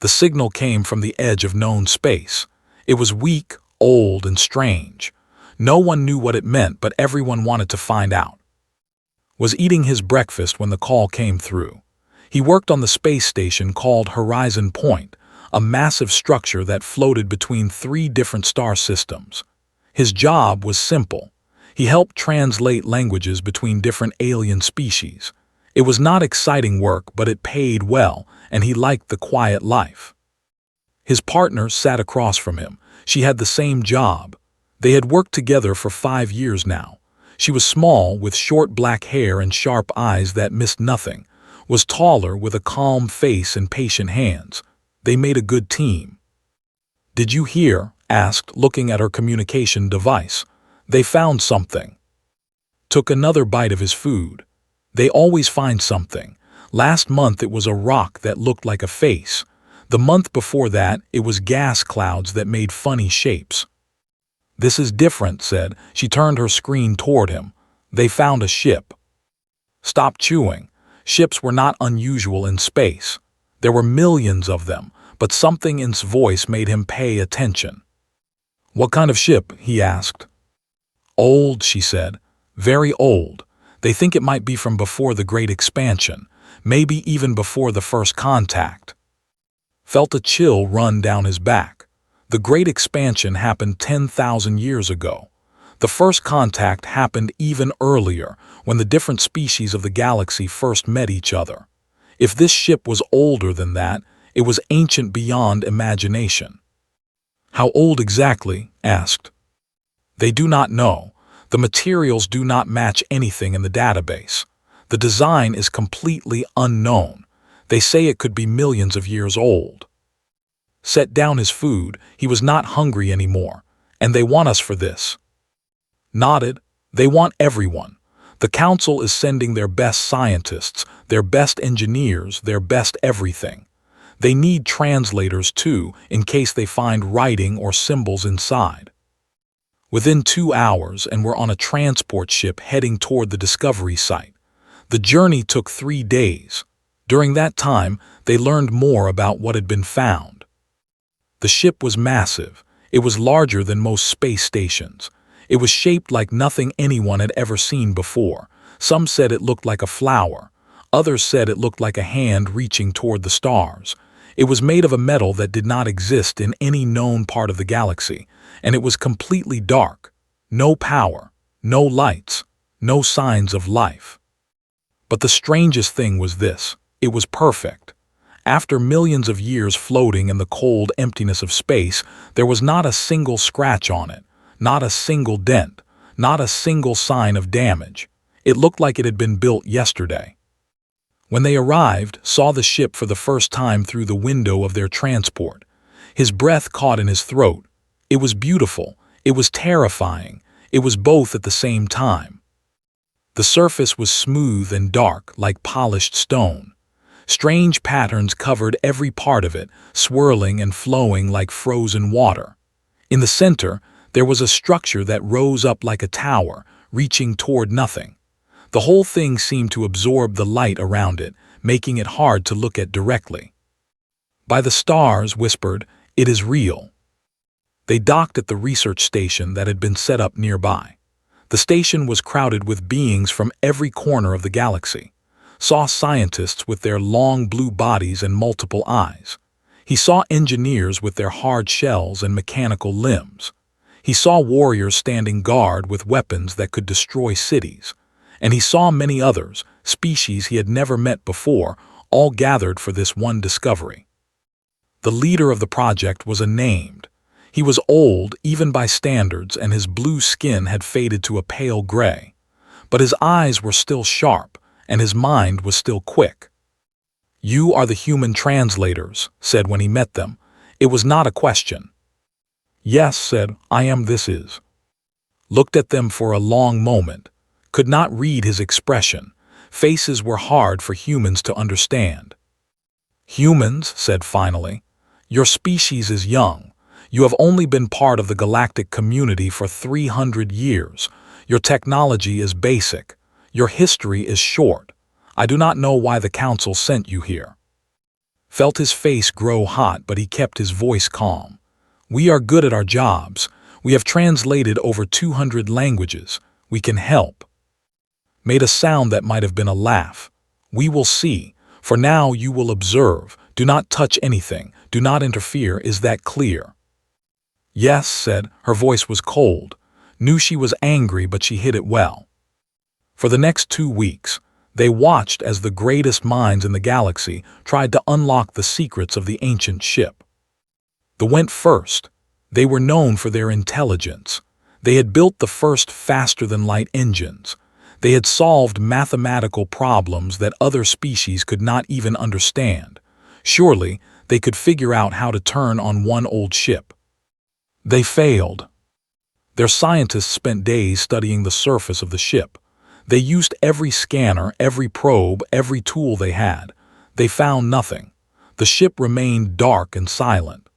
The signal came from the edge of known space. It was weak, old, and strange. No one knew what it meant, but everyone wanted to find out. Was eating his breakfast when the call came through. He worked on the space station called Horizon Point, a massive structure that floated between 3 different star systems. His job was simple. He helped translate languages between different alien species. It was not exciting work, but it paid well, and he liked the quiet life. His partner sat across from him. She had the same job. They had worked together for 5 years now. She was small, with short black hair and sharp eyes that missed nothing, was taller with a calm face and patient hands. They made a good team. "Did you hear?" asked, looking at her communication device. "They found something." Took another bite of his food. They always find something. Last month it was a rock that looked like a face. The month before that, it was gas clouds that made funny shapes. "This is different," said. She turned her screen toward him. "They found a ship." Stop chewing. Ships were not unusual in space. There were millions of them, but something in his voice made him pay attention. "What kind of ship?" he asked. "Old," she said. "Very old. They think it might be from before the Great Expansion, maybe even before the first contact." Felt a chill run down his back. The Great Expansion happened 10,000 years ago. The first contact happened even earlier, when the different species of the galaxy first met each other. If this ship was older than that, it was ancient beyond imagination. "How old exactly?" asked. "They do not know. The materials do not match anything in the database. The design is completely unknown. They say it could be millions of years old." Set down his food. He was not hungry anymore. "And they want us for this." Nodded. "They want everyone. The council is sending their best scientists, their best engineers, their best everything. They need translators too, in case they find writing or symbols inside." Within 2 hours, and were on a transport ship heading toward the discovery site. The journey took 3 days. During that time, they learned more about what had been found. The ship was massive. It was larger than most space stations. It was shaped like nothing anyone had ever seen before. Some said it looked like a flower. Others said it looked like a hand reaching toward the stars. It was made of a metal that did not exist in any known part of the galaxy, and it was completely dark. No power, no lights, no signs of life. But the strangest thing was this: it was perfect. After millions of years floating in the cold emptiness of space, there was not a single scratch on it, not a single dent, not a single sign of damage. It looked like it had been built yesterday. When they arrived, saw the ship for the first time through the window of their transport. His breath caught in his throat. It was beautiful. It was terrifying. It was both at the same time. The surface was smooth and dark, like polished stone. Strange patterns covered every part of it, swirling and flowing like frozen water. In the center, there was a structure that rose up like a tower, reaching toward nothing. The whole thing seemed to absorb the light around it, making it hard to look at directly. "By the stars," whispered, "it is real." They docked at the research station that had been set up nearby. The station was crowded with beings from every corner of the galaxy. Saw scientists with their long blue bodies and multiple eyes. He saw engineers with their hard shells and mechanical limbs. He saw warriors standing guard with weapons that could destroy cities. And he saw many others, species he had never met before, all gathered for this one discovery. The leader of the project was unnamed. He was old, even by standards, and his blue skin had faded to a pale gray. But his eyes were still sharp, and his mind was still quick. "You are the human translators," said when he met them. It was not a question. "Yes," said, "I am. This is." Looked at them for a long moment. Could not read his expression. Faces were hard for humans to understand. "Humans," said finally, "your species is young. You have only been part of the galactic community for 300 years. Your technology is basic. Your history is short. I do not know why the council sent you here." Felt his face grow hot, but he kept his voice calm. "We are good at our jobs. We have translated over 200 languages. We can help." Made a sound that might have been a laugh. "We will see. For now you will observe. Do not touch anything. Do not interfere. Is that clear?" "Yes," said. Her voice was cold. Knew she was angry, but she hid it well. For the next 2 weeks, they watched as the greatest minds in the galaxy tried to unlock the secrets of the ancient ship. They went first. They were known for their intelligence. They had built the first faster-than-light engines. They had solved mathematical problems that other species could not even understand. Surely, they could figure out how to turn on one old ship. They failed. Their scientists spent days studying the surface of the ship. They used every scanner, every probe, every tool they had. They found nothing. The ship remained dark and silent.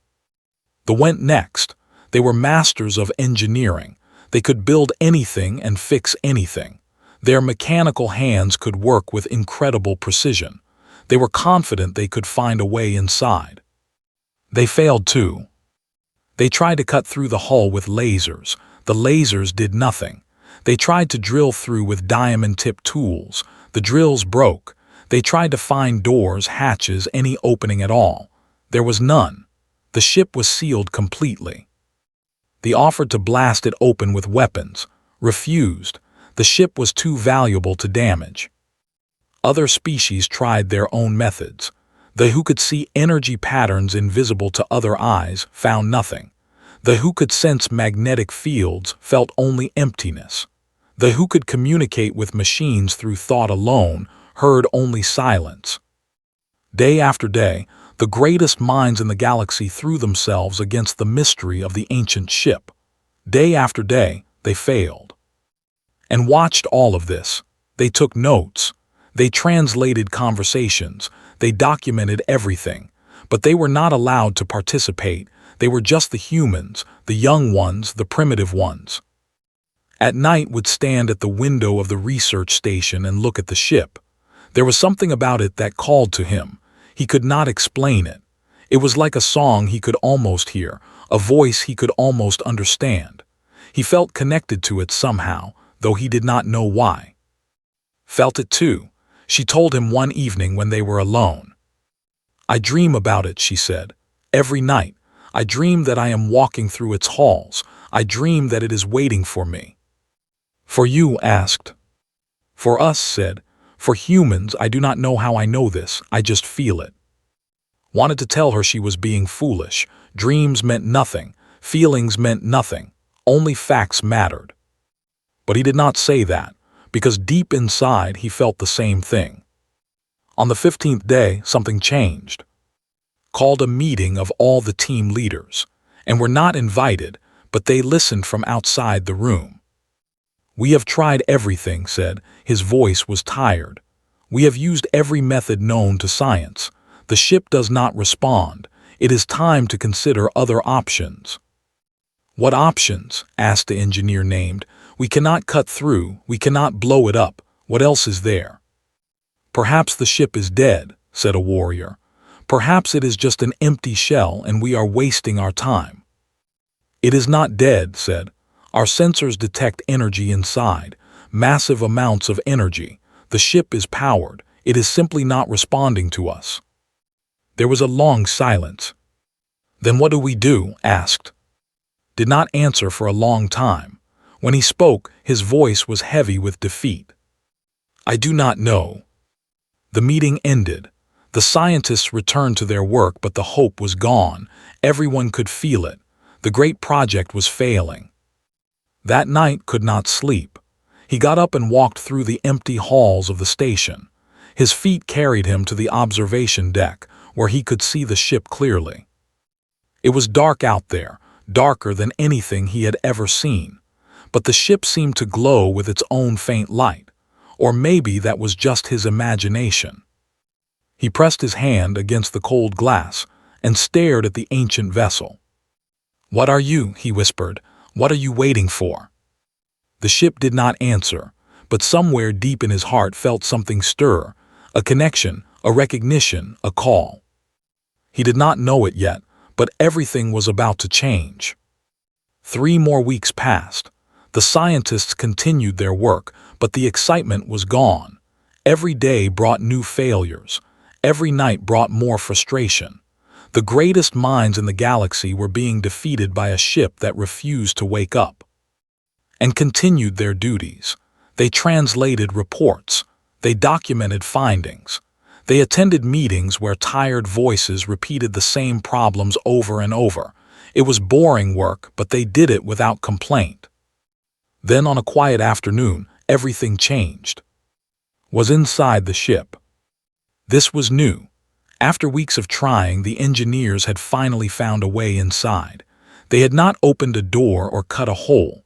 They went next. They were masters of engineering. They could build anything and fix anything. Their mechanical hands could work with incredible precision. They were confident they could find a way inside. They failed too. They tried to cut through the hull with lasers. The lasers did nothing. They tried to drill through with diamond-tipped tools. The drills broke. They tried to find doors, hatches, any opening at all. There was none. The ship was sealed completely. They offered to blast it open with weapons. Refused. The ship was too valuable to damage. Other species tried their own methods. They who could see energy patterns invisible to other eyes found nothing. They who could sense magnetic fields felt only emptiness. They who could communicate with machines through thought alone heard only silence. Day after day, the greatest minds in the galaxy threw themselves against the mystery of the ancient ship. Day after day, they failed. And watched all of this. They took notes. They translated conversations. They documented everything. But they were not allowed to participate. They were just the humans, the young ones, the primitive ones. At night would stand at the window of the research station and look at the ship. There was something about it that called to him. He could not explain it. It was like a song he could almost hear, a voice he could almost understand. He felt connected to it somehow, though he did not know why. Felt it too. She told him one evening when they were alone. "I dream about it," she said. "Every night. I dream that I am walking through its halls. I dream that it is waiting for me." "For you?" asked. "For us," said. "For humans, I do not know how I know this. I just feel it." Wanted to tell her she was being foolish. Dreams meant nothing. Feelings meant nothing. Only facts mattered. But he did not say that, because deep inside he felt the same thing. On the 15th day, something changed. Called a meeting of all the team leaders, and were not invited, but they listened from outside the room. "We have tried everything," said. His voice was tired. "We have used every method known to science. The ship does not respond. It is time to consider other options." "What options?" asked the engineer named. "We cannot cut through. We cannot blow it up. What else is there?" "Perhaps the ship is dead," said a warrior. "Perhaps it is just an empty shell and we are wasting our time." "It is not dead," said. "Our sensors detect energy inside, massive amounts of energy. The ship is powered. It is simply not responding to us." There was a long silence. "Then what do we do?" asked. Did not answer for a long time. When he spoke, his voice was heavy with defeat. "I do not know." The meeting ended. The scientists returned to their work, but the hope was gone. Everyone could feel it. The great project was failing. That night could not sleep. He got up and walked through the empty halls of the station. His feet carried him to the observation deck, where he could see the ship clearly. It was dark out there, darker than anything he had ever seen. But the ship seemed to glow with its own faint light. Or maybe that was just his imagination. He pressed his hand against the cold glass and stared at the ancient vessel. "What are you?" he whispered. "What are you waiting for?" The ship did not answer, but somewhere deep in his heart felt something stir, a connection, a recognition, a call. He did not know it yet, but everything was about to change. 3 more weeks passed. The scientists continued their work, but the excitement was gone. Every day brought new failures. Every night brought more frustration. The greatest minds in the galaxy were being defeated by a ship that refused to wake up and continued their duties. They translated reports. They documented findings. They attended meetings where tired voices repeated the same problems over and over. It was boring work, but they did it without complaint. Then on a quiet afternoon, everything changed. Was inside the ship. This was new. After weeks of trying, the engineers had finally found a way inside. They had not opened a door or cut a hole.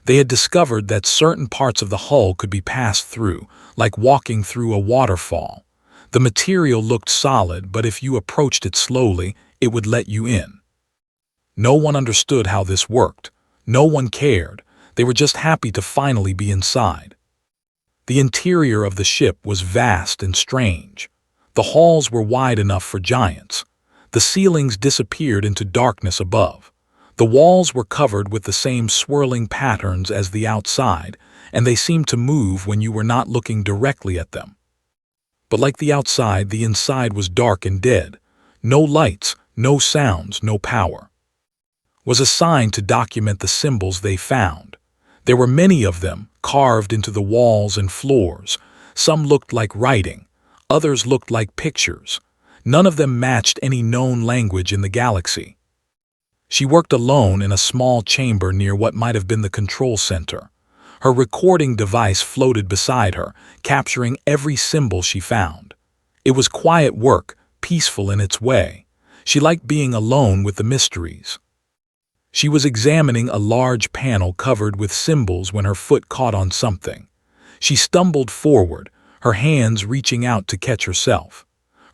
They had discovered that certain parts of the hull could be passed through, like walking through a waterfall. The material looked solid, but if you approached it slowly, it would let you in. No one understood how this worked. No one cared. They were just happy to finally be inside. The interior of the ship was vast and strange. The halls were wide enough for giants. The ceilings disappeared into darkness above. The walls were covered with the same swirling patterns as the outside, and they seemed to move when you were not looking directly at them. But like the outside, the inside was dark and dead. No lights, no sounds, no power. Was a sign to document the symbols they found. There were many of them, carved into the walls and floors. Some looked like writing. Others looked like pictures. None of them matched any known language in the galaxy. She worked alone in a small chamber near what might have been the control center. Her recording device floated beside her, capturing every symbol she found. It was quiet work, peaceful in its way. She liked being alone with the mysteries. She was examining a large panel covered with symbols when her foot caught on something. She stumbled forward, her hands reaching out to catch herself.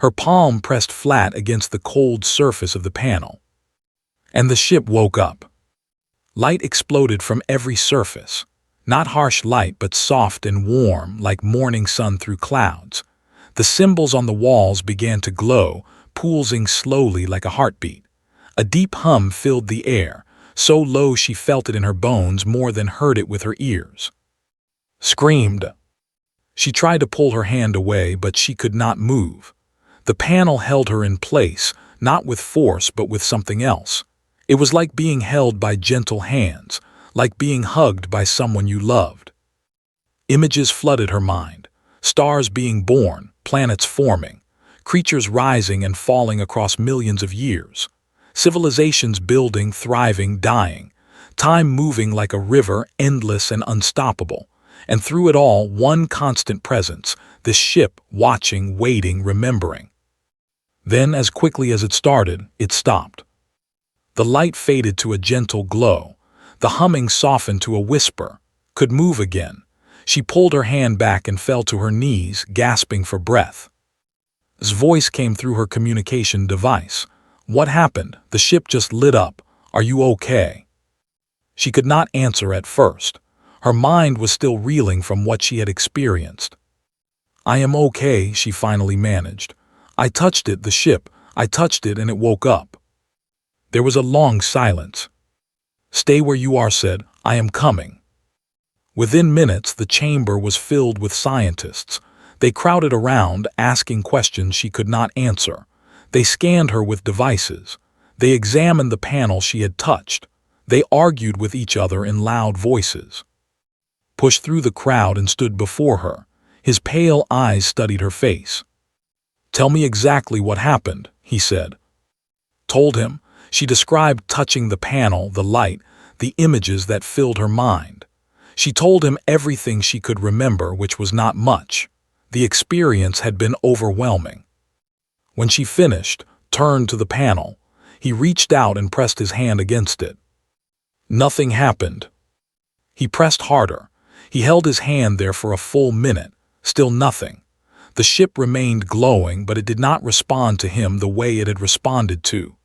Her palm pressed flat against the cold surface of the panel. And the ship woke up. Light exploded from every surface. Not harsh light, but soft and warm, like morning sun through clouds. The symbols on the walls began to glow, pulsing slowly like a heartbeat. A deep hum filled the air, so low she felt it in her bones more than heard it with her ears. Screamed. She tried to pull her hand away, but she could not move. The panel held her in place, not with force, but with something else. It was like being held by gentle hands, like being hugged by someone you loved. Images flooded her mind. Stars being born, planets forming, creatures rising and falling across millions of years, civilizations building, thriving, dying, time moving like a river, endless and unstoppable, and through it all, one constant presence, this ship watching, waiting, remembering. Then, as quickly as it started, it stopped. The light faded to a gentle glow. The humming softened to a whisper, could move again. She pulled her hand back and fell to her knees, gasping for breath. His voice came through her communication device. What happened? The ship just lit up. Are you okay? She could not answer at first. Her mind was still reeling from what she had experienced. I am okay, she finally managed. I touched it, the ship. I touched it and it woke up. There was a long silence. Stay where you are, said. I am coming. Within minutes, the chamber was filled with scientists. They crowded around, asking questions she could not answer. They scanned her with devices. They examined the panel she had touched. They argued with each other in loud voices. Pushed through the crowd and stood before her. His pale eyes studied her face. Tell me exactly what happened, he said. Told him. She described touching the panel, the light, the images that filled her mind. She told him everything she could remember, which was not much. The experience had been overwhelming. When she finished, turned to the panel, he reached out and pressed his hand against it. Nothing happened. He pressed harder. He held his hand there for a full minute, still nothing. The ship remained glowing, but it did not respond to him the way it had responded to.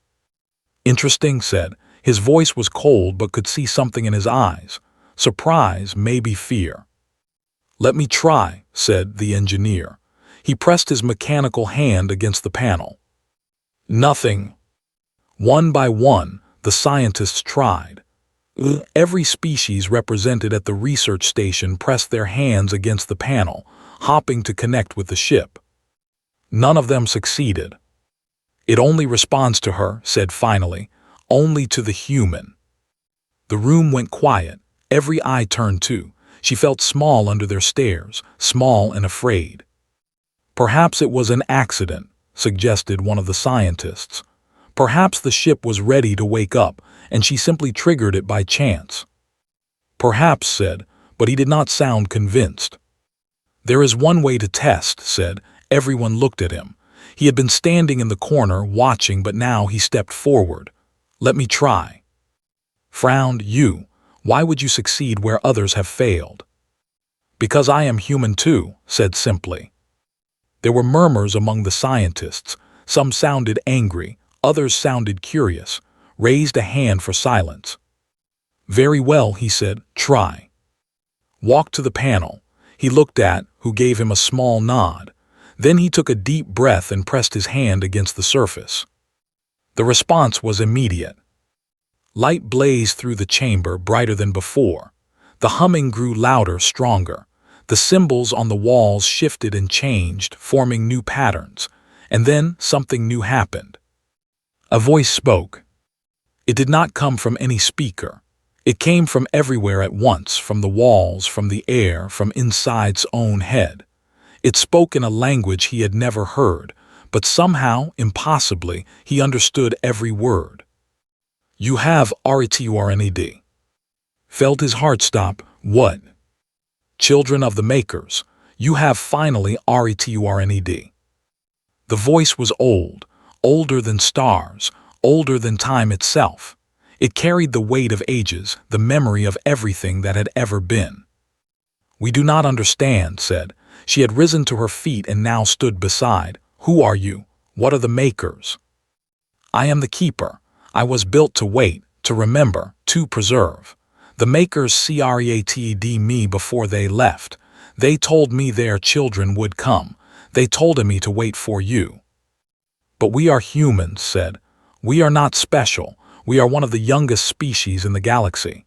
Interesting, said. His voice was cold but could see something in his eyes. Surprise, maybe fear. Let me try, said the engineer. He pressed his mechanical hand against the panel. Nothing. One by one, the scientists tried. Every species represented at the research station pressed their hands against the panel, hopping to connect with the ship. None of them succeeded. It only responds to her, said finally, only to the human. The room went quiet, every eye turned too. She felt small under their stares, small and afraid. Perhaps it was an accident, suggested one of the scientists. Perhaps the ship was ready to wake up, and she simply triggered it by chance. Perhaps, said, but he did not sound convinced. There is one way to test, said. Everyone looked at him. He had been standing in the corner, watching, but now he stepped forward. Let me try. Frowned, you. Why would you succeed where others have failed? Because I am human too, said simply. There were murmurs among the scientists. Some sounded angry, others sounded curious, raised a hand for silence. Very well, he said, try. Walked to the panel. He looked at, who gave him a small nod. Then he took a deep breath and pressed his hand against the surface. The response was immediate. Light blazed through the chamber, brighter than before. The humming grew louder, stronger. The symbols on the walls shifted and changed, forming new patterns. And then something new happened. A voice spoke. It did not come from any speaker. It came from everywhere at once, from the walls, from the air, from inside's own head. It spoke in a language he had never heard, but somehow, impossibly, he understood every word. You have RETURNED. Felt his heart stop. What? Children of the makers, you have finally RETURNED. The voice was old, older than stars, older than time itself. It carried the weight of ages, the memory of everything that had ever been. We do not understand, said. She had risen to her feet and now stood beside. Who are you? What are the makers? I am the keeper. I was built to wait, to remember, to preserve. The makers created me before they left. They told me their children would come. They told me to wait for you. But we are humans, said. We are not special. We are one of the youngest species in the galaxy.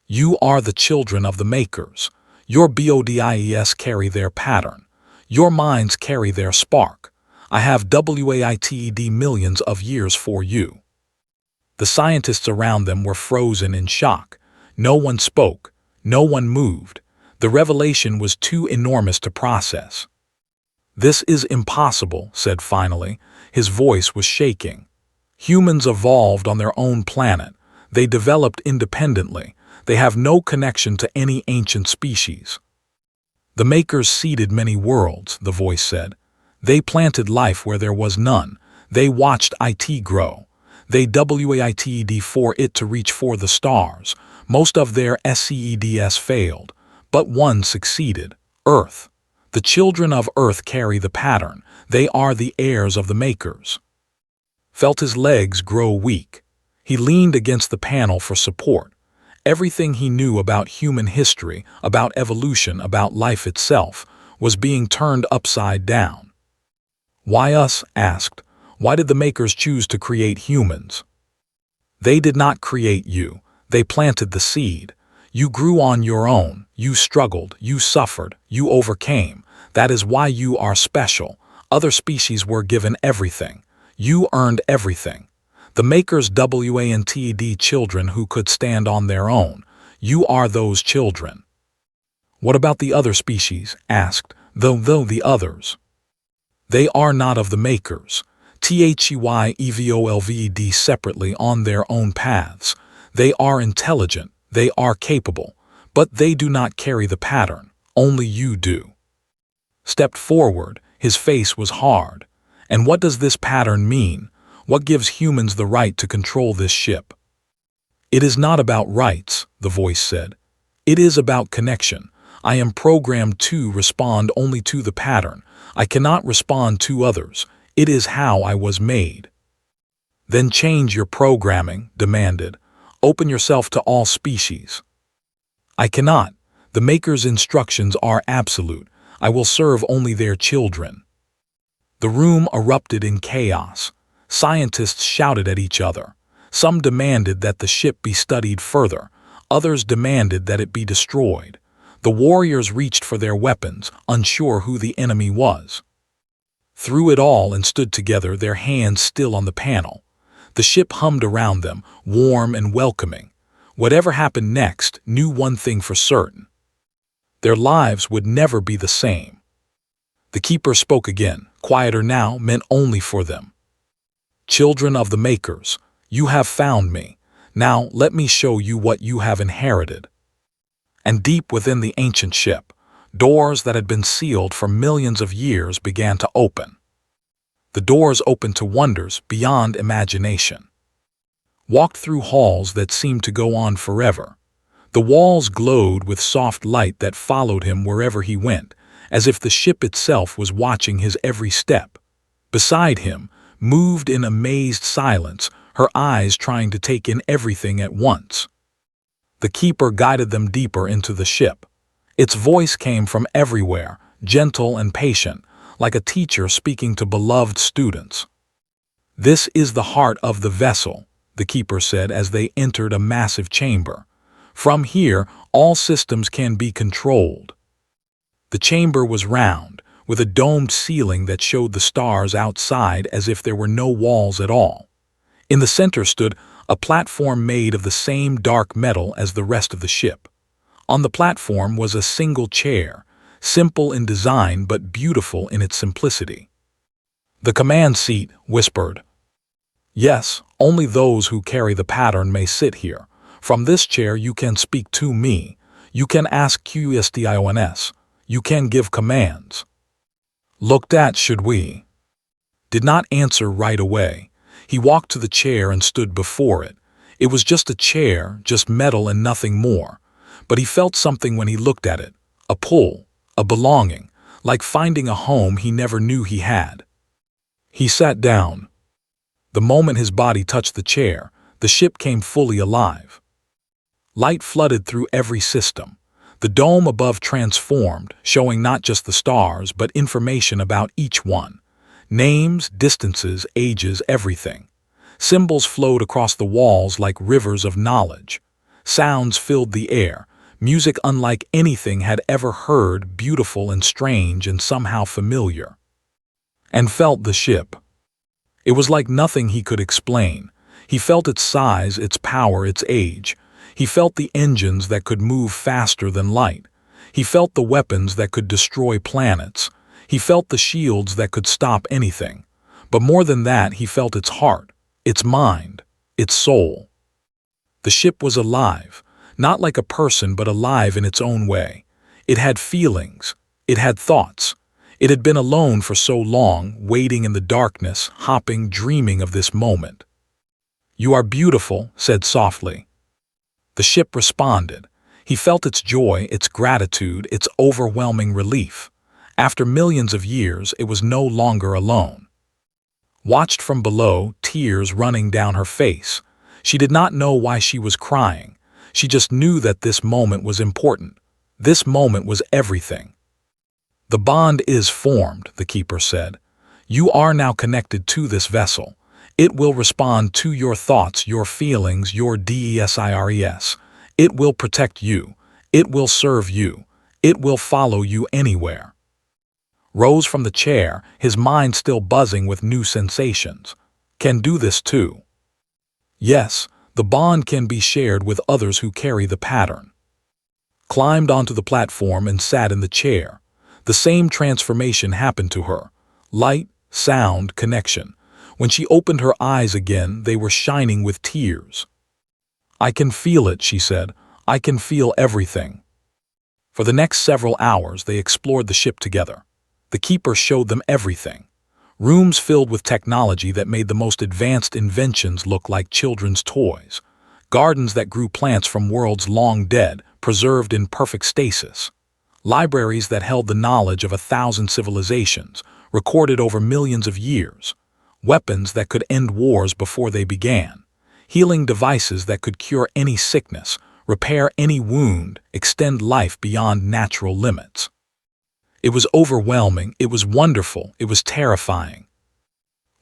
You are the children of the makers. Your bodies carry their pattern. Your minds carry their spark. I have waited millions of years for you. The scientists around them were frozen in shock. No one spoke. No one moved. The revelation was too enormous to process. This is impossible, said finally. His voice was shaking. Humans evolved on their own planet. They developed independently. They have no connection to any ancient species. The makers seeded many worlds, the voice said. They planted life where there was none. They watched it grow. They waited for it to reach for the stars. Most of their seeds failed, but one succeeded, Earth. The children of Earth carry the pattern. They are the heirs of the makers. Felt his legs grow weak. He leaned against the panel for support. Everything he knew about human history, about evolution, about life itself, was being turned upside down. Why us? Asked. Why did the makers choose to create humans? They did not create you. They planted the seed. You grew on your own. You struggled. You suffered. You overcame. That is why you are special. Other species were given everything. You earned everything. The makers wanted children who could stand on their own. You are those children. What about the other species? Asked. Though the others. They are not of the makers. HFY evolved separately on their own paths. They are intelligent. They are capable. But they do not carry the pattern. Only you do. Stepped forward. His face was hard. And what does this pattern mean? What gives humans the right to control this ship? It is not about rights, the voice said. It is about connection. I am programmed to respond only to the pattern. I cannot respond to others. It is how I was made. Then change your programming, demanded. Open yourself to all species. I cannot. The maker's instructions are absolute. I will serve only their children. The room erupted in chaos. Scientists shouted at each other. Some demanded that the ship be studied further. Others demanded that it be destroyed. The warriors reached for their weapons, unsure who the enemy was. Through it all and stood together, their hands still on the panel. The ship hummed around them, warm and welcoming. Whatever happened next knew one thing for certain. Their lives would never be the same. The keeper spoke again, quieter now, meant only for them. Children of the Makers, you have found me. Now let me show you what you have inherited. And deep within the ancient ship, doors that had been sealed for millions of years began to open. The doors opened to wonders beyond imagination. Walked through halls that seemed to go on forever. The walls glowed with soft light that followed him wherever he went, as if the ship itself was watching his every step. Beside him, moved in amazed silence, her eyes trying to take in everything at once. The keeper guided them deeper into the ship. Its voice came from everywhere, gentle and patient, like a teacher speaking to beloved students. "This is the heart of the vessel," the keeper said as they entered a massive chamber. "From here, all systems can be controlled." The chamber was round, with a domed ceiling that showed the stars outside as if there were no walls at all. In the center stood a platform made of the same dark metal as the rest of the ship. On the platform was a single chair, simple in design but beautiful in its simplicity. "The command seat," whispered. "Yes, only those who carry the pattern may sit here. From this chair you can speak to me. You can ask questions. You can give commands." Looked at should we? Did not answer right away. He walked to the chair and stood before it. It was just a chair, just metal and nothing more. But he felt something when he looked at it. A pull, a belonging, like finding a home he never knew he had. He sat down. The moment his body touched the chair, the ship came fully alive. Light flooded through every system. The dome above transformed, showing not just the stars, but information about each one. Names, distances, ages, everything. Symbols flowed across the walls like rivers of knowledge. Sounds filled the air, music unlike anything had ever heard, beautiful and strange and somehow familiar. And felt the ship. It was like nothing he could explain. He felt its size, its power, its age. He felt the engines that could move faster than light. He felt the weapons that could destroy planets. He felt the shields that could stop anything. But more than that, he felt its heart, its mind, its soul. The ship was alive, not like a person but alive in its own way. It had feelings. It had thoughts. It had been alone for so long, waiting in the darkness, hopping, dreaming of this moment. "You are beautiful," said softly. The ship responded. He felt its joy, its gratitude, its overwhelming relief. After millions of years, it was no longer alone. Watched from below, tears running down her face. She did not know why she was crying. She just knew that this moment was important. This moment was everything. "The bond is formed," the keeper said. "You are now connected to this vessel. It will respond to your thoughts, your feelings, your desires. It will protect you. It will serve you. It will follow you anywhere." Rose from the chair, his mind still buzzing with new sensations. "Can do this too." "Yes, the bond can be shared with others who carry the pattern." Climbed onto the platform and sat in the chair. The same transformation happened to her. Light, sound, connection. When she opened her eyes again, they were shining with tears. "I can feel it," she said. "I can feel everything." For the next several hours, they explored the ship together. The keeper showed them everything. Rooms filled with technology that made the most advanced inventions look like children's toys. Gardens that grew plants from worlds long dead, preserved in perfect stasis. Libraries that held the knowledge of 1,000 civilizations, recorded over millions of years. Weapons that could end wars before they began. Healing devices that could cure any sickness, repair any wound, extend life beyond natural limits. It was overwhelming, it was wonderful, it was terrifying.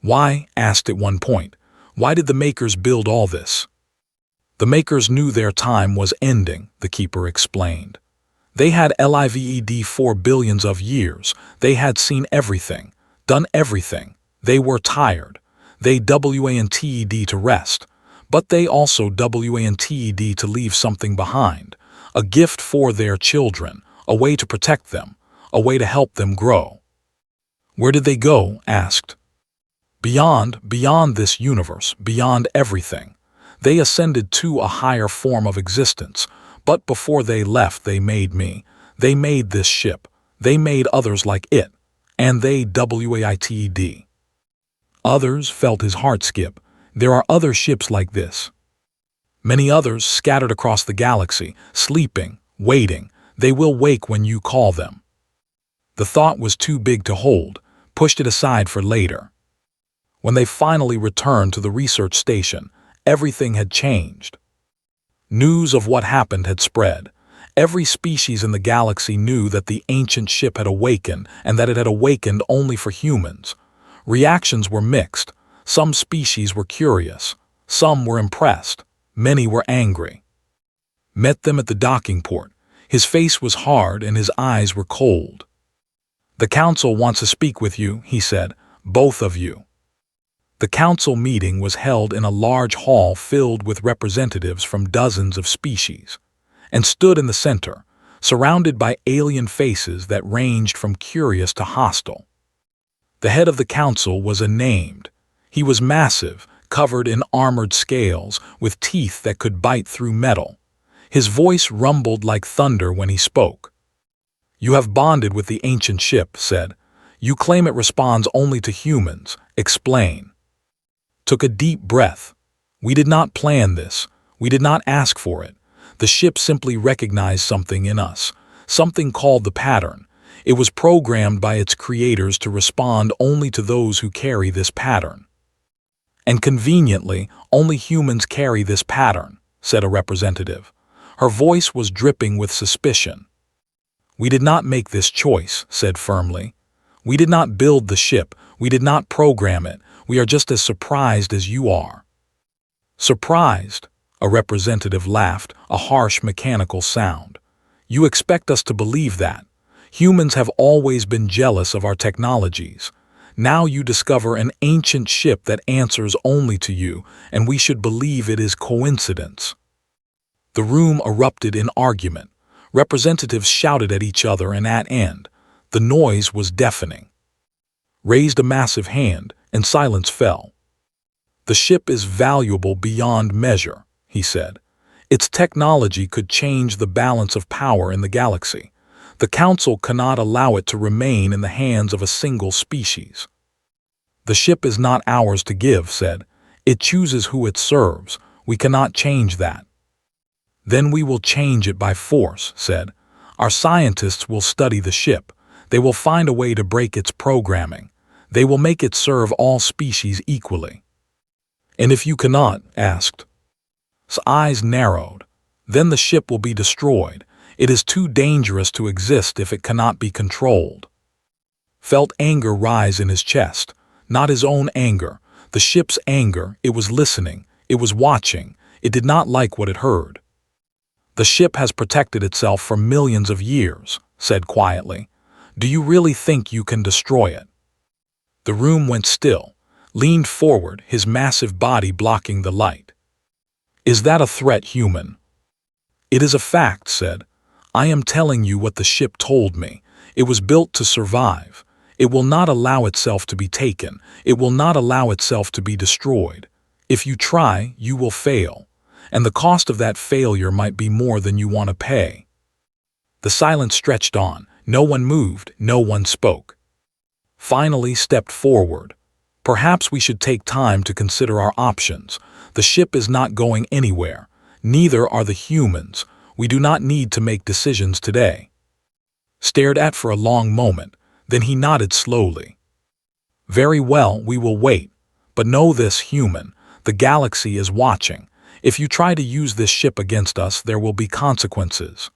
Why, asked at one point, why did the makers build all this? The makers knew their time was ending, the keeper explained. They had lived for billions of years. They had seen everything, done everything. They were tired. They wanted to rest. But they also wanted to leave something behind, a gift for their children, a way to protect them, a way to help them grow. Where did they go? Asked. Beyond this universe, beyond everything. They ascended to a higher form of existence, but before they left they made me. They made this ship. They made others like it. And they waited. Others felt his heart skip. There are other ships like this. Many others scattered across the galaxy, sleeping, waiting. They will wake when you call them. The thought was too big to hold, pushed it aside for later. When they finally returned to the research station, everything had changed. News of what happened had spread. Every species in the galaxy knew that the ancient ship had awakened and that it had awakened only for humans. Reactions were mixed. Some species were curious. Some were impressed. Many were angry. Met them at the docking port. His face was hard and his eyes were cold. "The council wants to speak with you," he said, "both of you." The council meeting was held in a large hall filled with representatives from dozens of species, and stood in the center, surrounded by alien faces that ranged from curious to hostile. The head of the council was unnamed. He was massive, covered in armored scales, with teeth that could bite through metal. His voice rumbled like thunder when he spoke. "You have bonded with the ancient ship," said. "You claim it responds only to humans. Explain." Took a deep breath. "We did not plan this. We did not ask for it. The ship simply recognized something in us, something called the pattern. It was programmed by its creators to respond only to those who carry this pattern. And conveniently, only humans carry this pattern," said a representative. Her voice was dripping with suspicion. "We did not make this choice," said firmly. "We did not build the ship. We did not program it. We are just as surprised as you are." "Surprised?" A representative laughed, a harsh mechanical sound. "You expect us to believe that? Humans have always been jealous of our technologies. Now you discover an ancient ship that answers only to you, and we should believe it is coincidence." The room erupted in argument. Representatives shouted at each other and at end. The noise was deafening. Raised a massive hand, and silence fell. "The ship is valuable beyond measure," he said. "Its technology could change the balance of power in the galaxy. The Council cannot allow it to remain in the hands of a single species." "The ship is not ours to give," said. "It chooses who it serves. We cannot change that." "Then we will change it by force," said. "Our scientists will study the ship. They will find a way to break its programming. They will make it serve all species equally." "And if you cannot?" asked. His eyes narrowed. "Then the ship will be destroyed. It is too dangerous to exist if it cannot be controlled." Felt anger rise in his chest. Not his own anger, the ship's anger. It was listening. It was watching. It did not like what it heard. "The ship has protected itself for millions of years," said quietly. "Do you really think you can destroy it?" The room went still, leaned forward, his massive body blocking the light. "Is that a threat, human?" "It is a fact," said. "I am telling you what the ship told me. It was built to survive. It will not allow itself to be taken. It will not allow itself to be destroyed. If you try, you will fail. And the cost of that failure might be more than you want to pay." The silence stretched on. No one moved. No one spoke. Finally stepped forward. "Perhaps we should take time to consider our options. The ship is not going anywhere. Neither are the humans. We do not need to make decisions today." Stared at for a long moment. Then he nodded slowly. "Very well, we will wait. But know this, human. The galaxy is watching. If you try to use this ship against us, there will be consequences."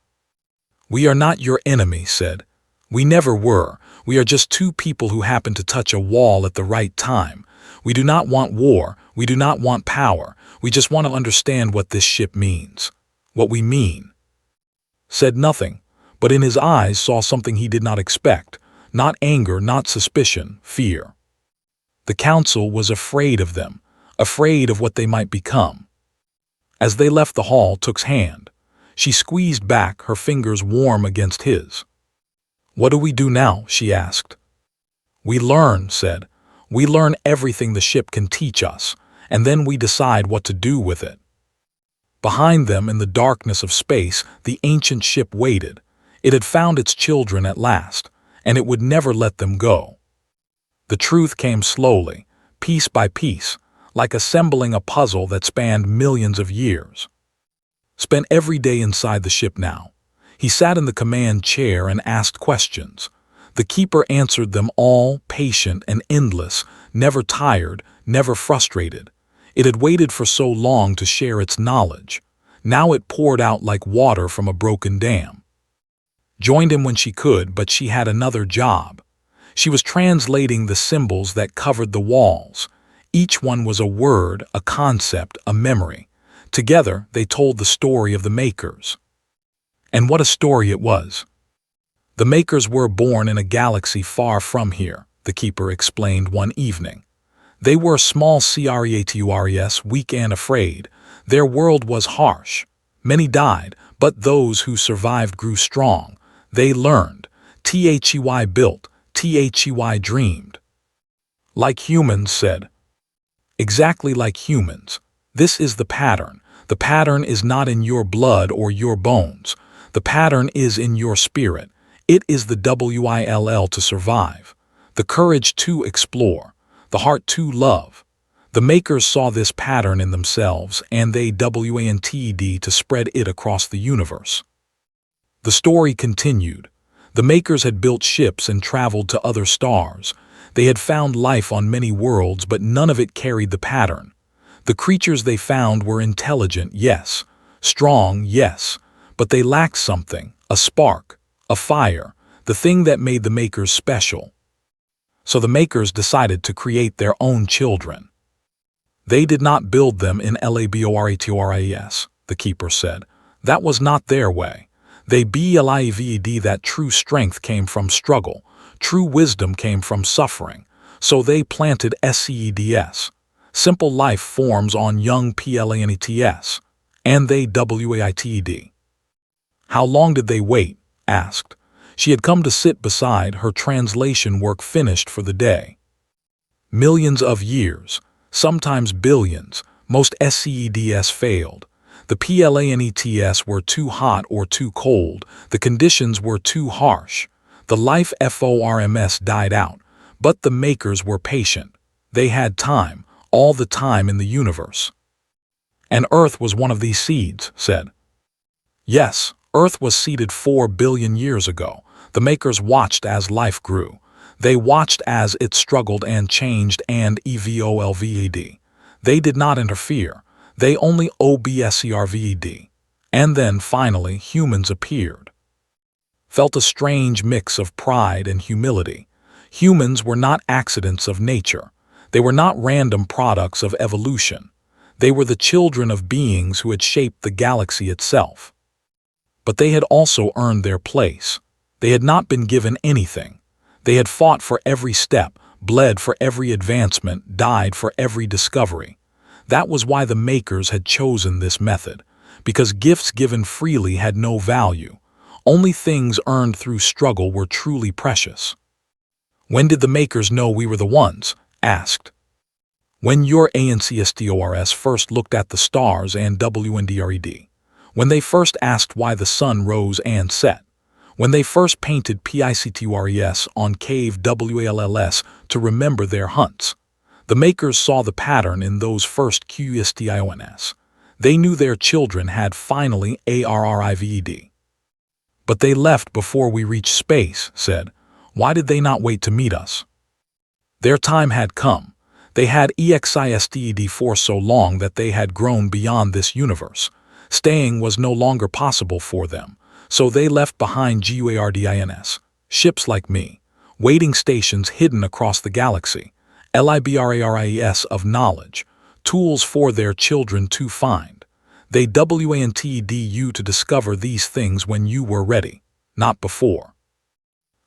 "We are not your enemy," said. "We never were. We are just two people who happened to touch a wall at the right time. We do not want war, we do not want power, we just want to understand what this ship means. What we mean. Said nothing, but in his eyes saw something he did not expect. Not anger, not suspicion, fear. The council was afraid of them, afraid of what they might become. As they left the hall, Took's hand. She squeezed back, her fingers warm against his. "What do we do now?" she asked. "We learn," said. "We learn everything the ship can teach us, and then we decide what to do with it." Behind them, in the darkness of space, the ancient ship waited. It had found its children at last, and it would never let them go. The truth came slowly, piece by piece, like assembling a puzzle that spanned millions of years. Spent every day inside the ship now. He sat in the command chair and asked questions. The keeper answered them all, patient and endless, never tired, never frustrated. It had waited for so long to share its knowledge. Now it poured out like water from a broken dam. Joined him when she could, but she had another job. She was translating the symbols that covered the walls. Each one was a word, a concept, a memory. Together, they told the story of the Makers. And what a story it was. The Makers were born in a galaxy far from here, the keeper explained one evening. They were small creatures, weak and afraid. Their world was harsh. Many died, but those who survived grew strong. They learned. HFY built. HFY dreamed. Like humans, said. Exactly like humans. This is the pattern. The pattern is not in your blood or your bones. The pattern is in your spirit. It is the will to survive, the courage to explore, the heart to love. The Makers saw this pattern in themselves, and they wanted to spread it across the universe. The story continued. The Makers had built ships and traveled to other stars. They had found life on many worlds, but none of it carried the pattern. The creatures they found were intelligent, yes, strong, yes, but they lacked something, a spark, a fire, the thing that made the Makers special. So the Makers decided to create their own children. They did not build them in laboratories, the keeper said. That was not their way. They believed that true strength came from struggle, true wisdom came from suffering. So they planted seeds, simple life forms on young planets, and they waited. How long did they wait? Asked. She had come to sit beside her, translation work finished for the day. Millions of years, sometimes billions, most seeds failed. The planets were too hot or too cold, the conditions were too harsh. The life forms died out, but the Makers were patient. They had time, all the time in the universe. And Earth was one of these seeds, said. Yes, Earth was seeded 4 billion years ago. The Makers watched as life grew. They watched as it struggled and changed and evolved. They did not interfere. They only observed. And then, finally, humans appeared. Felt a strange mix of pride and humility. Humans were not accidents of nature. They were not random products of evolution. They were the children of beings who had shaped the galaxy itself. But they had also earned their place. They had not been given anything. They had fought for every step, bled for every advancement, died for every discovery. That was why the Makers had chosen this method, because gifts given freely had no value. Only things earned through struggle were truly precious. When did the Makers know we were the ones? Asked. When your ancestors first looked at the stars and wondered. When they first asked why the sun rose and set. When they first painted pictures on cave walls to remember their hunts. The Makers saw the pattern in those first questions. They knew their children had finally arrived. But they left before we reached space, said. Why did they not wait to meet us? Their time had come. They had existed for so long that they had grown beyond this universe. Staying was no longer possible for them, so they left behind guardians, ships like me, waiting stations hidden across the galaxy, libraries of knowledge, tools for their children to find. They wanted you to discover these things when you were ready, not before.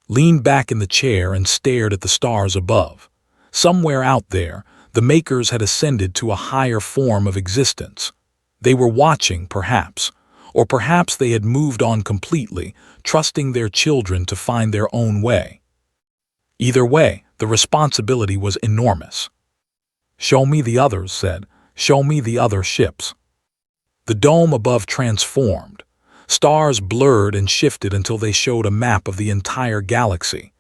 Leaned back in the chair and stared at the stars above. Somewhere out there, the makers had ascended to a higher form of existence. They were watching, perhaps, or perhaps they had moved on completely, trusting their children to find their own way. Either way, the responsibility was enormous. "Show me the others," said. "Show me the other ships." The dome above transformed. Stars blurred and shifted until they showed a map of the entire galaxy.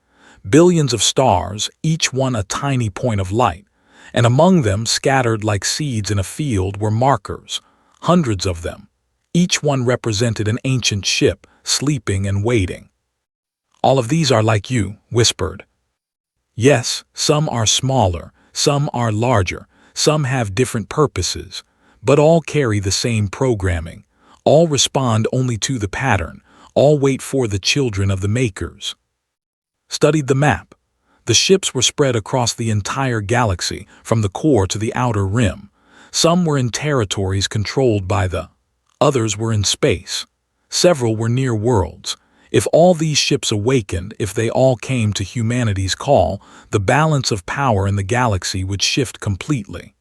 Billions of stars, each one a tiny point of light, and among them, scattered like seeds in a field, were markers, hundreds of them. Each one represented an ancient ship, sleeping and waiting. "All of these are like you," whispered. "Yes, some are smaller, some are larger, some have different purposes, but all carry the same programming. All respond only to the pattern, all wait for the children of the makers." Studied the map. The ships were spread across the entire galaxy, from the core to the outer rim. Some were in territories controlled by the others were in space. Several were near worlds. If all these ships awakened, if they all came to humanity's call, the balance of power in the galaxy would shift completely.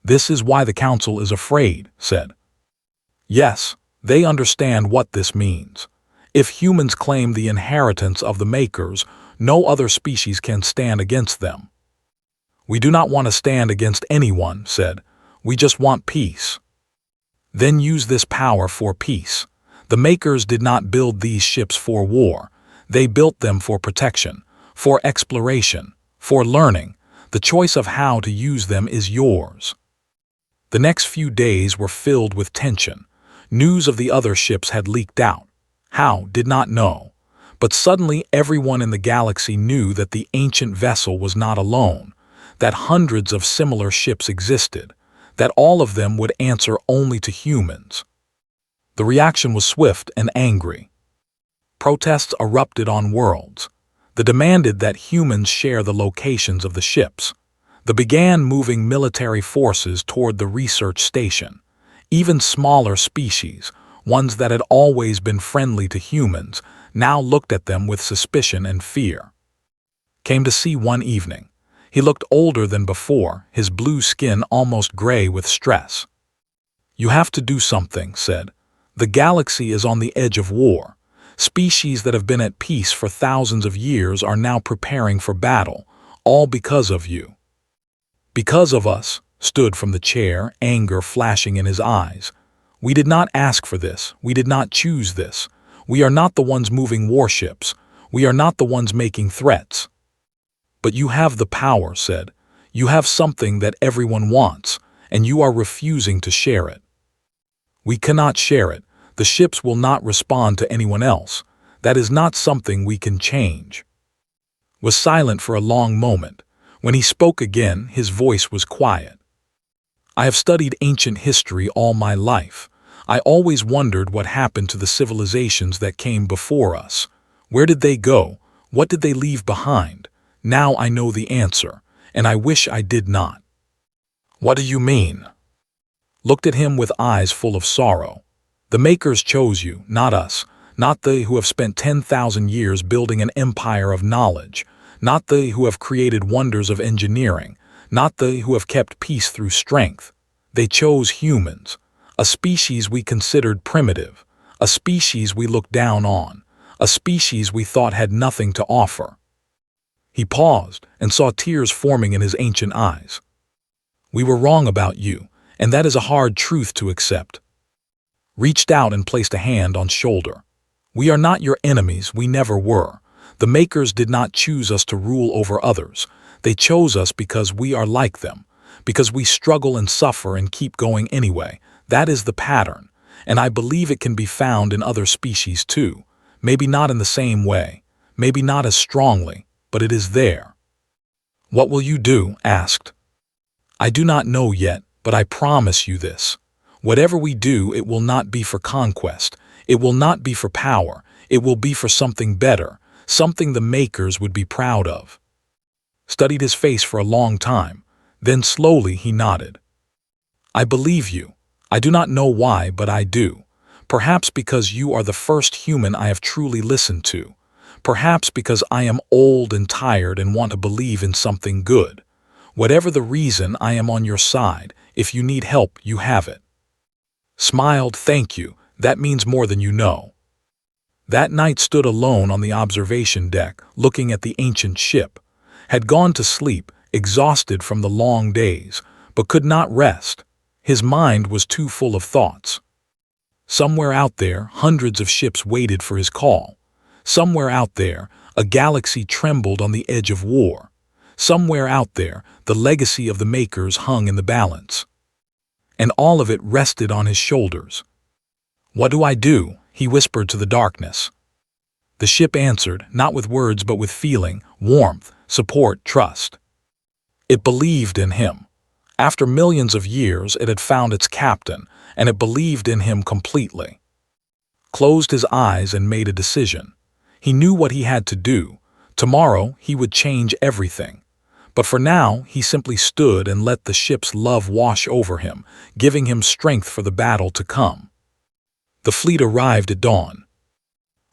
"This is why the Council is afraid," said. "Yes, they understand what this means. If humans claim the inheritance of the makers, no other species can stand against them." "We do not want to stand against anyone," said. "We just want peace." "Then use this power for peace." The makers did not build these ships for war. They built them for protection, for exploration, for learning. The choice of how to use them is yours. The next few days were filled with tension. News of the other ships had leaked out. How, did not know. But suddenly everyone in the galaxy knew that the ancient vessel was not alone, that hundreds of similar ships existed, that all of them would answer only to humans. The reaction was swift and angry. Protests erupted on worlds. They demanded that humans share the locations of the ships. They began moving military forces toward the research station. Even smaller species, ones that had always been friendly to humans, now looked at them with suspicion and fear. Came to see one evening. He looked older than before, his blue skin almost gray with stress. "You have to do something," said. "The galaxy is on the edge of war. Species that have been at peace for thousands of years are now preparing for battle, all because of you." "Because of us," stood from the chair, anger flashing in his eyes. "We did not ask for this. We did not choose this. We are not the ones moving warships. We are not the ones making threats." "But you have the power," said. "You have something that everyone wants, and you are refusing to share it." "We cannot share it. The ships will not respond to anyone else. That is not something we can change." Was silent for a long moment. When he spoke again, his voice was quiet. "I have studied ancient history all my life. I always wondered what happened to the civilizations that came before us. Where did they go? What did they leave behind? Now I know the answer, and I wish I did not." "What do you mean?" Looked at him with eyes full of sorrow. "The makers chose you, not us, not they who have spent 10,000 years building an empire of knowledge, not they who have created wonders of engineering, not they who have kept peace through strength. They chose humans, a species we considered primitive, a species we looked down on, a species we thought had nothing to offer." He paused and saw tears forming in his ancient eyes. "We were wrong about you, and that is a hard truth to accept." Reached out and placed a hand on shoulder. "We are not your enemies, we never were. The makers did not choose us to rule over others. They chose us because we are like them, because we struggle and suffer and keep going anyway. That is the pattern, and I believe it can be found in other species too. Maybe not in the same way, maybe not as strongly, but it is there." "What will you do?" asked. "I do not know yet, but I promise you this. Whatever we do, it will not be for conquest. It will not be for power. It will be for something better, something the makers would be proud of." studied his face for a long time. Then slowly he nodded. I believe you. I do not know why, but I do. Perhaps because you are the first human I have truly listened to. Perhaps because I am old and tired and want to believe in something good. Whatever the reason, I am on your side. If you need help, you have it. Smiled, thank you. That means more than you know. That night stood alone on the observation deck, looking at the ancient ship. Had gone to sleep, exhausted from the long days, but could not rest. His mind was too full of thoughts. Somewhere out there, hundreds of ships waited for his call. Somewhere out there, a galaxy trembled on the edge of war. Somewhere out there, the legacy of the makers hung in the balance. And all of it rested on his shoulders. What do I do? He whispered to the darkness. The ship answered, not with words but with feeling, warmth, support, trust. It believed in him. After millions of years, it had found its captain, and it believed in him completely. Closed his eyes and made a decision. He knew what he had to do. Tomorrow, he would change everything. But for now, he simply stood and let the ship's love wash over him, giving him strength for the battle to come. The fleet arrived at dawn.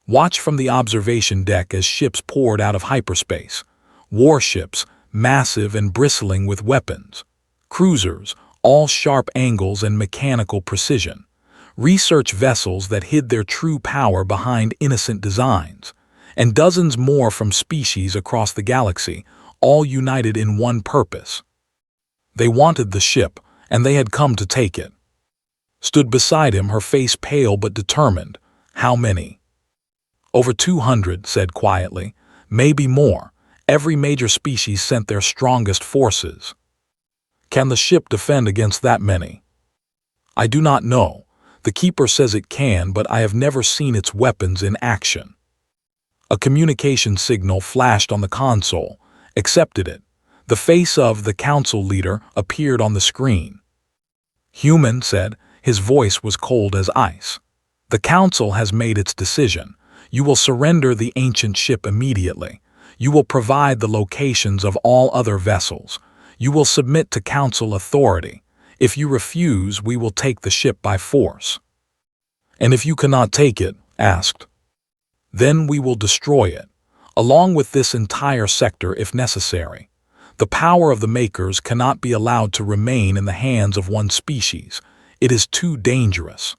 Watch from the observation deck as ships poured out of hyperspace. Warships, massive and bristling with weapons. Cruisers, all sharp angles and mechanical precision. Research vessels that hid their true power behind innocent designs. And dozens more from species across the galaxy, all united in one purpose. They wanted the ship, and they had come to take it. Stood beside him, her face pale but determined. How many? Over 200, said quietly. Maybe more. Every major species sent their strongest forces. Can the ship defend against that many? I do not know. The keeper says it can, but I have never seen its weapons in action. A communication signal flashed on the console. Accepted it. The face of the council leader appeared on the screen. Human, said. His voice was cold as ice. The council has made its decision. You will surrender the ancient ship immediately. You will provide the locations of all other vessels. You will submit to council authority. If you refuse, we will take the ship by force. And if you cannot take it, asked, then we will destroy it, along with this entire sector if necessary. The power of the makers cannot be allowed to remain in the hands of one species. It is too dangerous.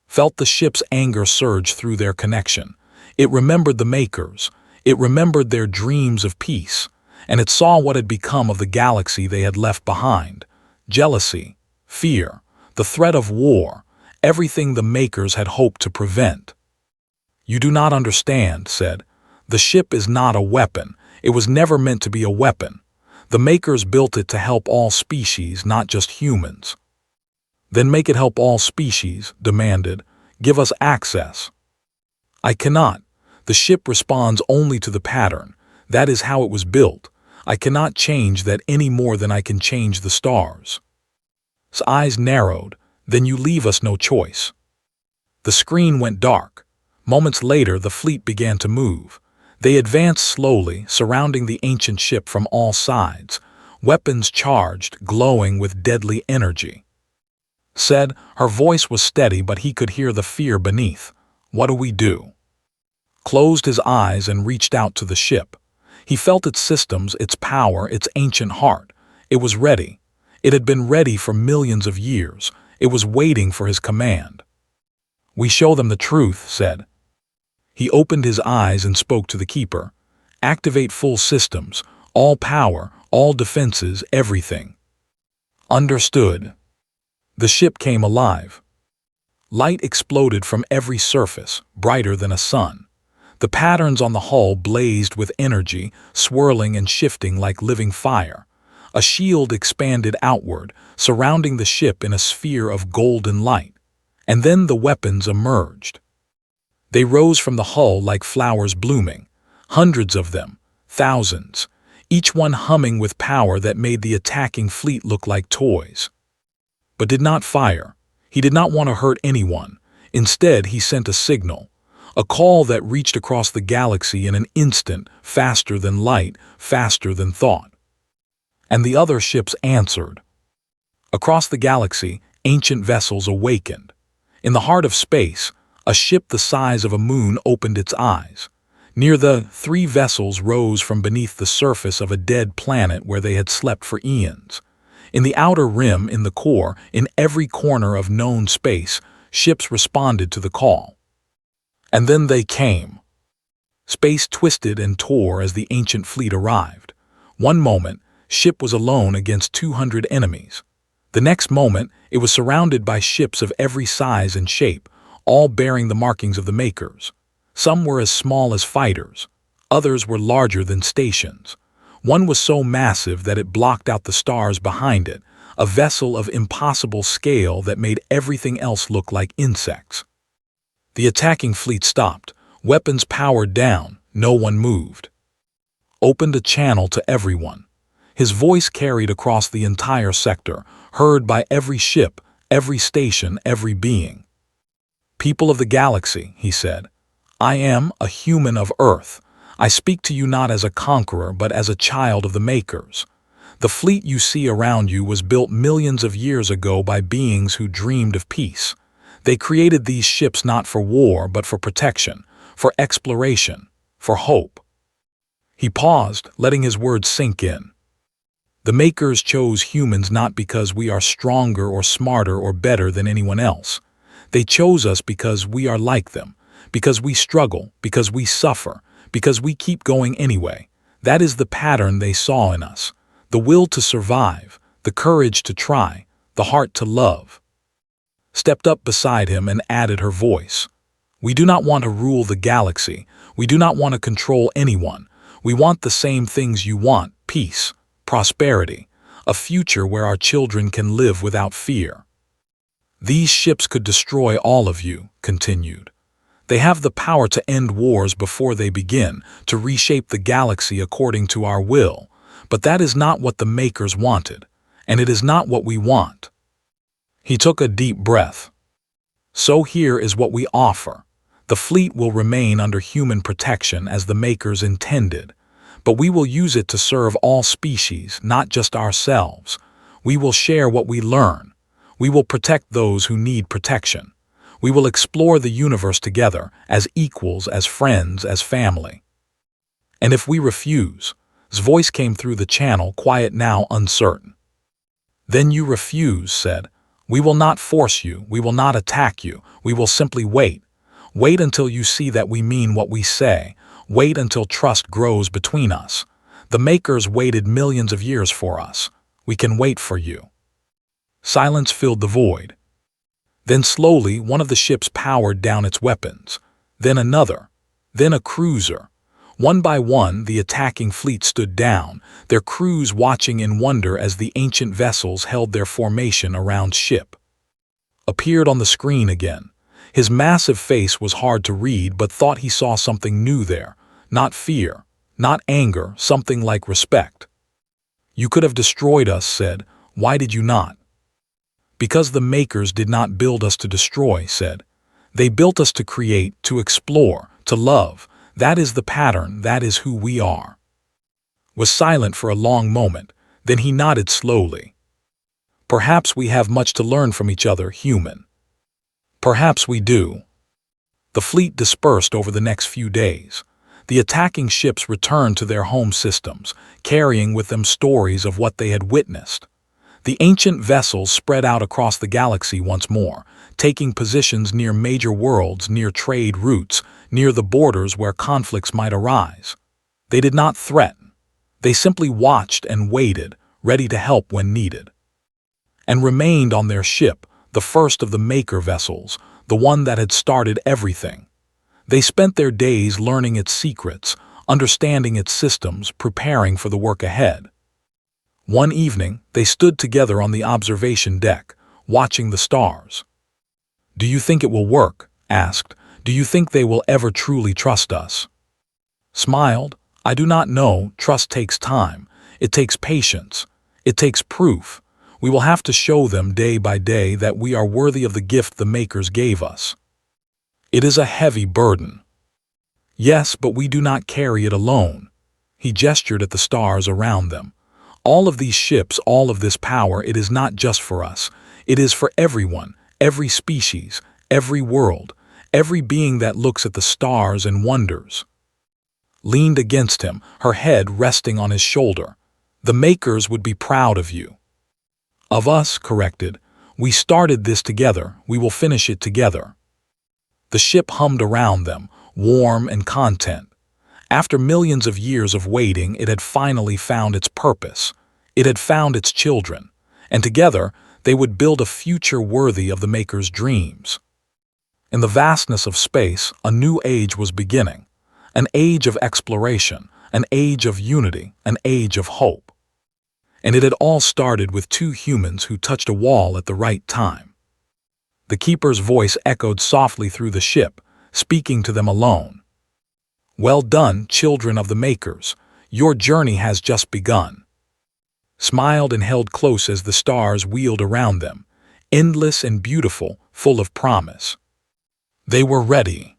Felt the ship's anger surge through their connection. It remembered the makers. It remembered their dreams of peace. And it saw what had become of the galaxy they had left behind. Jealousy, fear, the threat of war, everything the makers had hoped to prevent. You do not understand, said. The ship is not a weapon. It was never meant to be a weapon. The makers built it to help all species, not just humans. Then make it help all species, demanded. Give us access. I cannot. The ship responds only to the pattern. That is how it was built. I cannot change that any more than I can change the stars. His eyes narrowed. Then you leave us no choice. The screen went dark. Moments later, the fleet began to move. They advanced slowly, surrounding the ancient ship from all sides, weapons charged, glowing with deadly energy. Said, her voice was steady, but he could hear the fear beneath. What do we do? Closed his eyes and reached out to the ship. He felt its systems, its power, its ancient heart. It was ready. It had been ready for millions of years. It was waiting for his command. We show them the truth, said. He opened his eyes and spoke to the keeper. Activate full systems, all power, all defenses, everything. Understood. The ship came alive. Light exploded from every surface, brighter than a sun. The patterns on the hull blazed with energy, swirling and shifting like living fire. A shield expanded outward, surrounding the ship in a sphere of golden light. And then the weapons emerged. They rose from the hull like flowers blooming, hundreds of them, thousands, each one humming with power that made the attacking fleet look like toys. But did not fire. He did not want to hurt anyone. Instead, he sent a signal. A call that reached across the galaxy in an instant, faster than light, faster than thought. And the other ships answered. Across the galaxy, ancient vessels awakened. In the heart of space, a ship the size of a moon opened its eyes. Near the 3 vessels rose from beneath the surface of a dead planet where they had slept for eons. In the outer rim, in the core, in every corner of known space, ships responded to the call. And then they came. Space twisted and tore as the ancient fleet arrived. One moment, ship was alone against 200 enemies. The next moment, it was surrounded by ships of every size and shape, all bearing the markings of the makers. Some were as small as fighters. Others were larger than stations. One was so massive that it blocked out the stars behind it, a vessel of impossible scale that made everything else look like insects. The attacking fleet stopped, weapons powered down, no one moved. Opened a channel to everyone. His voice carried across the entire sector, heard by every ship, every station, every being. People of the galaxy, he said, I am a human of Earth. I speak to you not as a conqueror, but as a child of the makers. The fleet you see around you was built millions of years ago by beings who dreamed of peace. They created these ships not for war, but for protection, for exploration, for hope. He paused, letting his words sink in. The makers chose humans not because we are stronger or smarter or better than anyone else. They chose us because we are like them, because we struggle, because we suffer, because we keep going anyway. That is the pattern they saw in us. The will to survive, the courage to try, the heart to love. Stepped up beside him and added her voice. We do not want to rule the galaxy. We do not want to control anyone. We want the same things you want: peace, prosperity, a future where our children can live without fear. These ships could destroy all of you, continued. They have the power to end wars before they begin, to reshape the galaxy according to our will. But that is not what the makers wanted, and it is not what we want. He took a deep breath. So here is what we offer. The fleet will remain under human protection as the makers intended, but we will use it to serve all species, not just ourselves. We will share what we learn. We will protect those who need protection. We will explore the universe together, as equals, as friends, as family. And if we refuse, his voice came through the channel, quiet now, uncertain. Then you refuse, said. We will not force you, we will not attack you, we will simply wait. Wait until you see that we mean what we say. Wait until trust grows between us. The makers waited millions of years for us. We can wait for you. Silence filled the void. Then slowly one of the ships powered down its weapons. Then another. Then a cruiser. One by one, the attacking fleet stood down, their crews watching in wonder as the ancient vessels held their formation around ship. Appeared on the screen again. His massive face was hard to read, but thought he saw something new there. Not fear, not anger, something like respect. You could have destroyed us, said. Why did you not? Because the makers did not build us to destroy, said. They built us to create, to explore, to love. That is the pattern, that is who we are. Was silent for a long moment, then he nodded slowly. Perhaps we have much to learn from each other, human. Perhaps we do. The fleet dispersed over the next few days. The attacking ships returned to their home systems, carrying with them stories of what they had witnessed. The ancient vessels spread out across the galaxy once more, taking positions near major worlds, near trade routes, near the borders where conflicts might arise. They did not threaten. They simply watched and waited, ready to help when needed. And remained on their ship, the first of the maker vessels, the one that had started everything. They spent their days learning its secrets, understanding its systems, preparing for the work ahead. One evening, they stood together on the observation deck, watching the stars. Do you think it will work? Asked. Do you think they will ever truly trust us? Smiled. I do not know. Trust takes time. It takes patience. It takes proof. We will have to show them day by day that we are worthy of the gift the makers gave us. It is a heavy burden. Yes, but we do not carry it alone. He gestured at the stars around them. All of these ships, all of this power, it is not just for us. It is for everyone, every species, every world, every being that looks at the stars and wonders. Leaned against him, her head resting on his shoulder. The makers would be proud of you. Of us, corrected. We started this together. We will finish it together. The ship hummed around them, warm and content. After millions of years of waiting, it had finally found its purpose. It had found its children, and together they would build a future worthy of the Maker's dreams. In the vastness of space, a new age was beginning, an age of exploration, an age of unity, an age of hope. And it had all started with two humans who touched a wall at the right time. The Keeper's voice echoed softly through the ship, speaking to them alone. Well done, children of the Makers. Your journey has just begun. Smiled and held close as the stars wheeled around them, endless and beautiful, full of promise. They were ready.